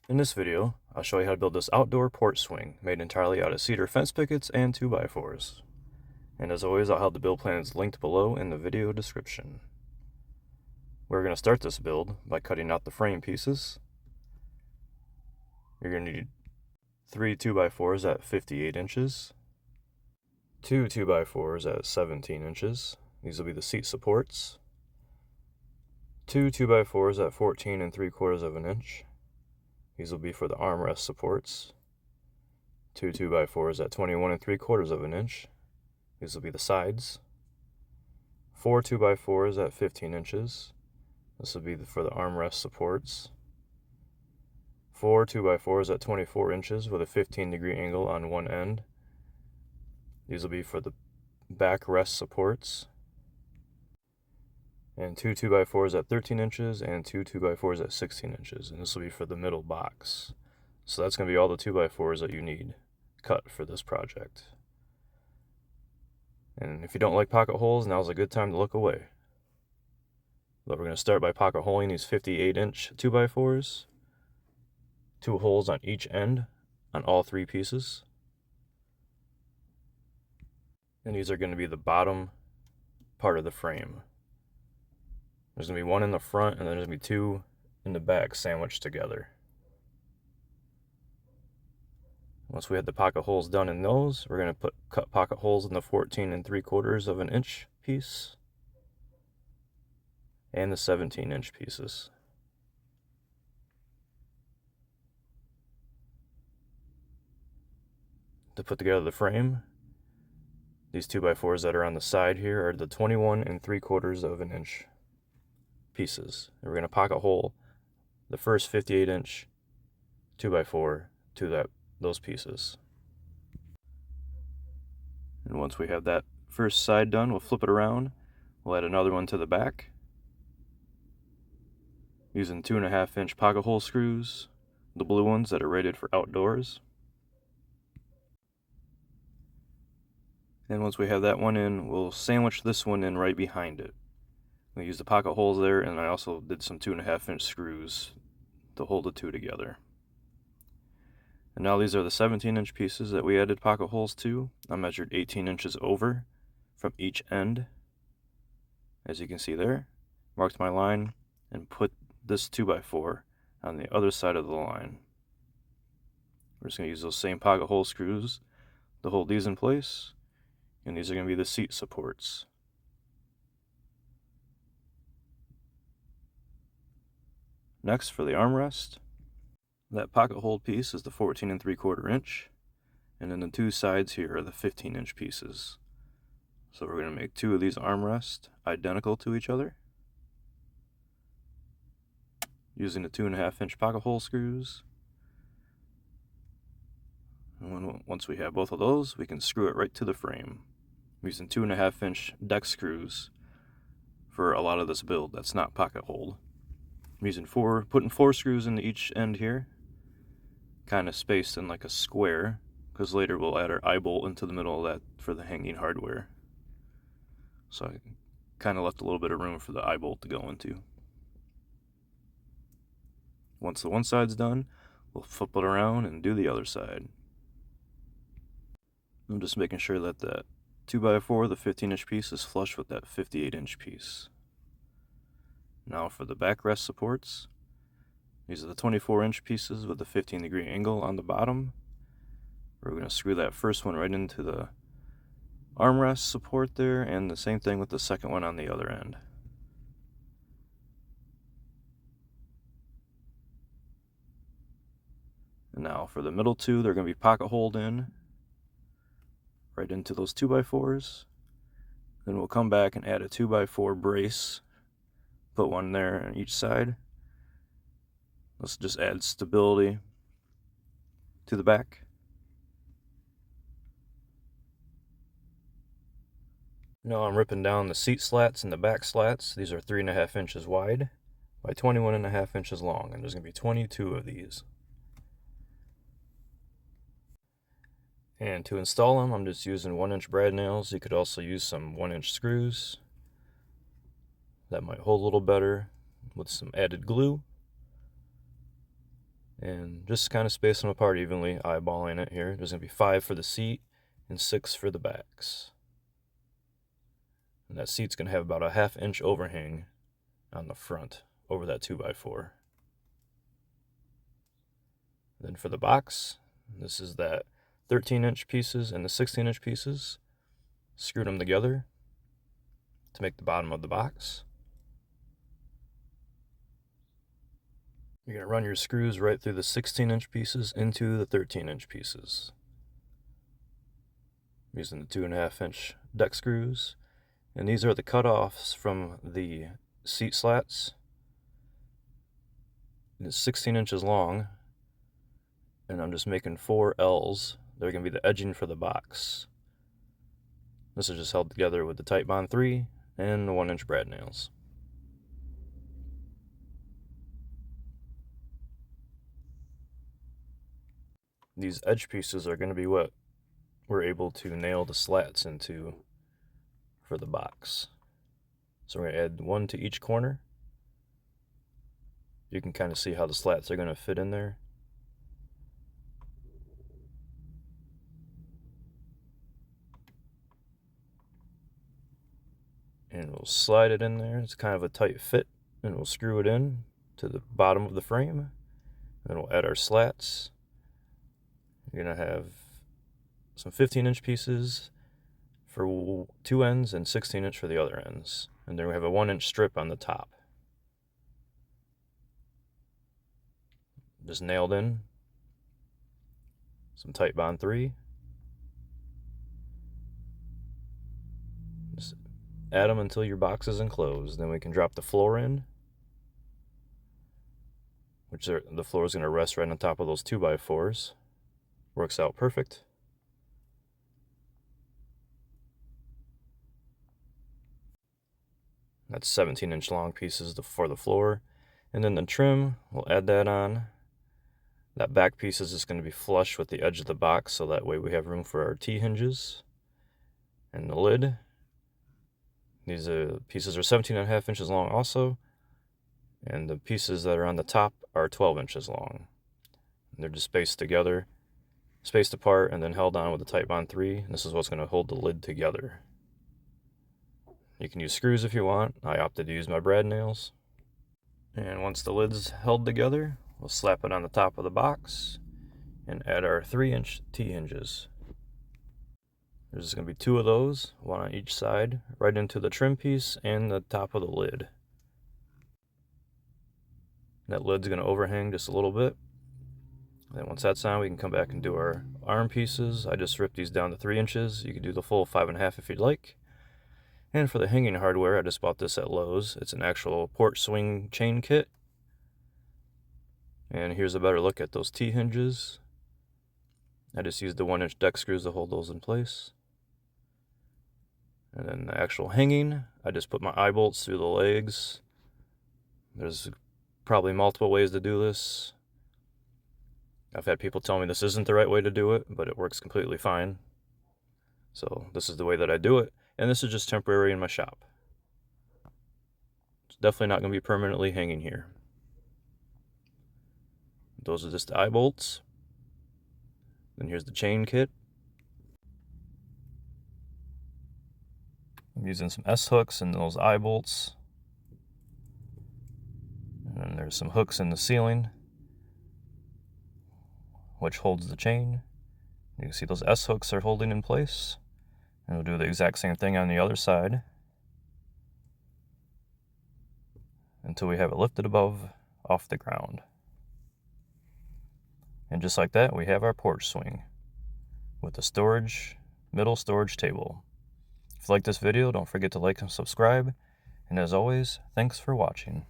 In this video, I'll show you how to build this outdoor porch swing made entirely out of cedar fence pickets and 2x4s. And as always, I'll have the build plans linked below in the video description. We're going to start this build by cutting out the frame pieces. You're going to need 3 2x4s at 58 inches, 2 2x4s at 17 inches. These will be the seat supports. 2 2x4s at 14 3/4 of an inch. These will be for the armrest supports. 2 2x4s at 21 3/4 of an inch. These will be the sides. 4 2x4s at 15 inches. This will be for the armrest supports. 4 2x4s at 24 inches with a 15-degree angle on one end. These will be for the backrest supports. And 2 2x4s at 13 inches and 2 2x4s at 16 inches. And this will be for the middle box. So that's going to be all the 2x4s that you need cut for this project. And if you don't like pocket holes, now's a good time to look away. But we're going to start by pocket holing these 58-inch 2x4s. 2 holes on each end on all 3 pieces. And these are going to be the bottom part of the frame. There's going to be 1 in the front and then there's going to be 2 in the back sandwiched together. Once we have the pocket holes done in those, we're going to cut pocket holes in the 14 3/4 of an inch piece and the 17-inch pieces. To put together the frame, these 2x4s that are on the side here are the 21 3/4 of an inch pieces. And we're going to pocket hole the first 58-inch 2x4 to those pieces. And once we have that first side done, we'll flip it around. We'll add another one to the back using 2.5-inch pocket hole screws, the blue ones that are rated for outdoors. And once we have that one in, we'll sandwich this one in right behind it. We use the pocket holes there, and I also did some 2.5-inch screws to hold the two together. And now these are the 17-inch pieces that we added pocket holes to. I measured 18 inches over from each end, as you can see there. Marked my line and put this 2x4 on the other side of the line. We're just going to use those same pocket hole screws to hold these in place, and these are going to be the seat supports. Next, for the armrest, that pocket hole piece is the 14 3/4 inch, and then the 2 sides here are the 15-inch pieces. So we're going to make 2 of these armrests identical to each other using the 2.5-inch pocket hole screws. And once we have both of those, we can screw it right to the frame using 2.5-inch deck screws for a lot of this build that's not pocket holed. I'm using putting 4 screws into each end here, kind of spaced in like a square, because later we'll add our eye bolt into the middle of that for the hanging hardware. So I kind of left a little bit of room for the eye bolt to go into. Once the one side's done, we'll flip it around and do the other side. I'm just making sure that that 2x4, the 15-inch piece, is flush with that 58-inch piece. Now for the backrest supports, these are the 24-inch pieces with the 15-degree angle on the bottom. We're going to screw that first one right into the armrest support there, and the same thing with the second one on the other end. And now for the middle 2, they're going to be pocket holed in right into those 2x4s. Then we'll come back and add a 2x4 brace. Put one there on each side. This just adds stability to the back. Now I'm ripping down the seat slats and the back slats. These are 3.5 inches wide by 21.5 inches long, and there's going to be 22 of these. And to install them, I'm just using 1-inch brad nails. You could also use some 1-inch screws. That might hold a little better with some added glue. And just kind of space them apart evenly, eyeballing it here. There's going to be 5 for the seat and 6 for the backs. And that seat's going to have about a 1/2 inch overhang on the front over that 2x4. Then for the box, this is that 13-inch pieces and the 16-inch pieces. Screwed them together to make the bottom of the box. You're going to run your screws right through the 16-inch pieces into the 13-inch pieces. I'm using the 2.5-inch deck screws. And these are the cutoffs from the seat slats. It's 16 inches long. And I'm just making 4 L's. They're going to be the edging for the box. This is just held together with the Titebond 3 and the 1-inch brad nails. These edge pieces are going to be what we're able to nail the slats into for the box. So we're going to add 1 to each corner. You can kind of see how the slats are going to fit in there. And we'll slide it in there. It's kind of a tight fit, and we'll screw it in to the bottom of the frame. Then we'll add our slats. You're going to have some 15-inch pieces for 2 ends and 16-inch for the other ends. And then we have a 1-inch strip on the top. Just nailed in. Some Titebond 3. Just add them until your box is enclosed. Then we can drop the floor in, the floor is going to rest right on top of those 2x4s. Works out perfect. That's 17-inch long pieces for the floor. And then the trim, we'll add that on. That back piece is just going to be flush with the edge of the box, so that way we have room for our T-hinges. And the lid. These pieces are 17.5 inches long also. And the pieces that are on the top are 12 inches long. And they're just spaced apart, and then held on with the Titebond 3. And this is what's going to hold the lid together. You can use screws if you want. I opted to use my brad nails. And once the lid's held together, we'll slap it on the top of the box and add our 3-inch T-hinges. There's going to be 2 of those, 1 on each side, right into the trim piece and the top of the lid. That lid's going to overhang just a little bit. Then once that's on, we can come back and do our arm pieces. I just ripped these down to 3 inches. You can do the full 5.5 if you'd like. And for the hanging hardware, I just bought this at Lowe's. It's an actual Porch swing chain kit. And here's a better look at those T-hinges. I just used the 1-inch deck screws to hold those in place. And then the actual hanging, I just put my eye bolts through the legs. There's probably multiple ways to do this. I've had people tell me this isn't the right way to do it, but it works completely fine. So this is the way that I do it, and this is just temporary in my shop. It's definitely not going to be permanently hanging here. Those are just the eye bolts. Then here's the chain kit. I'm using some S-hooks and those eye bolts. And then there's some hooks in the ceiling, which holds the chain. You can see those S-hooks are holding in place. And we'll do the exact same thing on the other side until we have it lifted off the ground. And just like that, we have our porch swing with the middle storage table. If you like this video, don't forget to like and subscribe. And as always, thanks for watching.